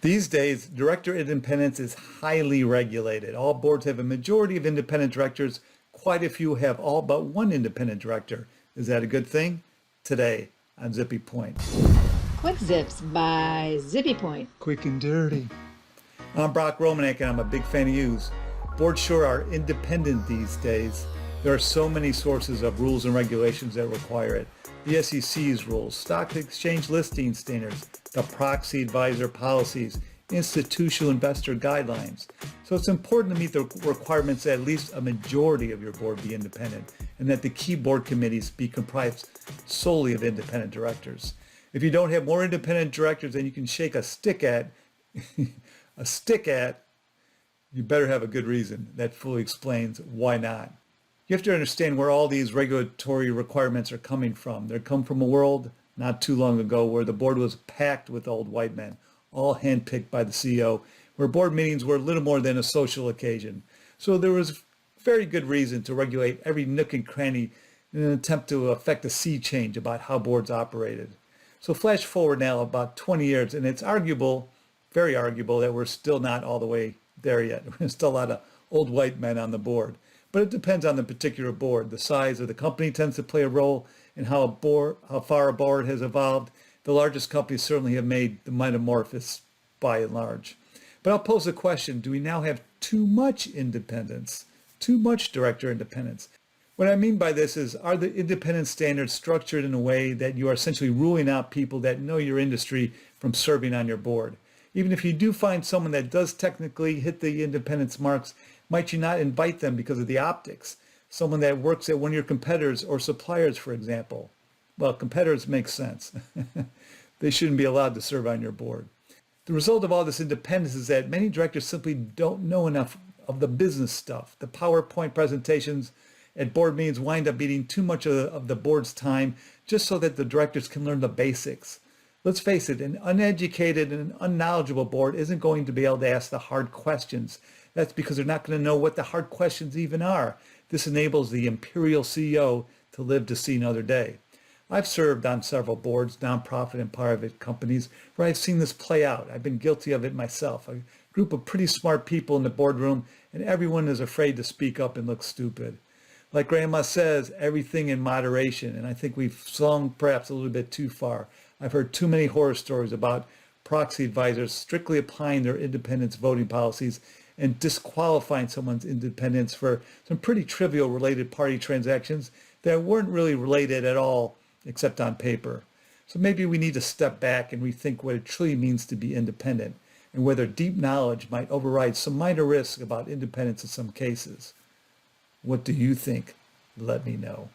These days, director independence is highly regulated. All boards have a majority of independent directors. Quite a few have all but one independent director. Is that a good thing? Today on Zippy Point. Quick Zips by Zippy Point. Quick and dirty. I'm Brock Romanek and I'm a big fan of yous. Boards sure are independent these days. There are so many sources of rules and regulations that require it. The SEC's rules, stock exchange listing standards, the proxy advisor policies, institutional investor guidelines. So it's important to meet the requirements that at least a majority of your board be independent and that the key board committees be comprised solely of independent directors. If you don't have more independent directors than you can shake a stick at, you better have a good reason that fully explains why not. You have to understand where all these regulatory requirements are coming from. They come from a world not too long ago where the board was packed with old white men, all handpicked by the CEO, where board meetings were little more than a social occasion. So there was very good reason to regulate every nook and cranny in an attempt to effect a sea change about how boards operated. So flash forward now about 20 years, and it's arguable, very arguable, that we're still not all the way there yet. There's still a lot of old white men on the board. But it depends on the particular board. The size of the company tends to play a role in how far a board has evolved. The largest companies certainly have made the metamorphosis by and large. But I'll pose the question, do we now have too much independence? Too much director independence? What I mean by this is, are the independent standards structured in a way that you are essentially ruling out people that know your industry from serving on your board? Even if you do find someone that does technically hit the independence marks, might you not invite them because of the optics? Someone that works at one of your competitors or suppliers, for example. Well, competitors make sense. They shouldn't be allowed to serve on your board. The result of all this independence is that many directors simply don't know enough of the business stuff. The PowerPoint presentations at board meetings wind up eating too much of the board's time just so that the directors can learn the basics. Let's face it, an uneducated and unknowledgeable board isn't going to be able to ask the hard questions. That's because they're not going to know what the hard questions even are. This enables the imperial CEO to live to see another day. I've served on several boards, nonprofit and private companies, where I've seen this play out. I've been guilty of it myself. A group of pretty smart people in the boardroom, and everyone is afraid to speak up and look stupid. Like Grandma says, everything in moderation, and I think we've swung perhaps a little bit too far. I've heard too many horror stories about proxy advisors strictly applying their independence voting policies and disqualifying someone's independence for some pretty trivial related party transactions that weren't really related at all, except on paper. So maybe we need to step back and rethink what it truly means to be independent and whether deep knowledge might override some minor risks about independence in some cases. What do you think? Let me know.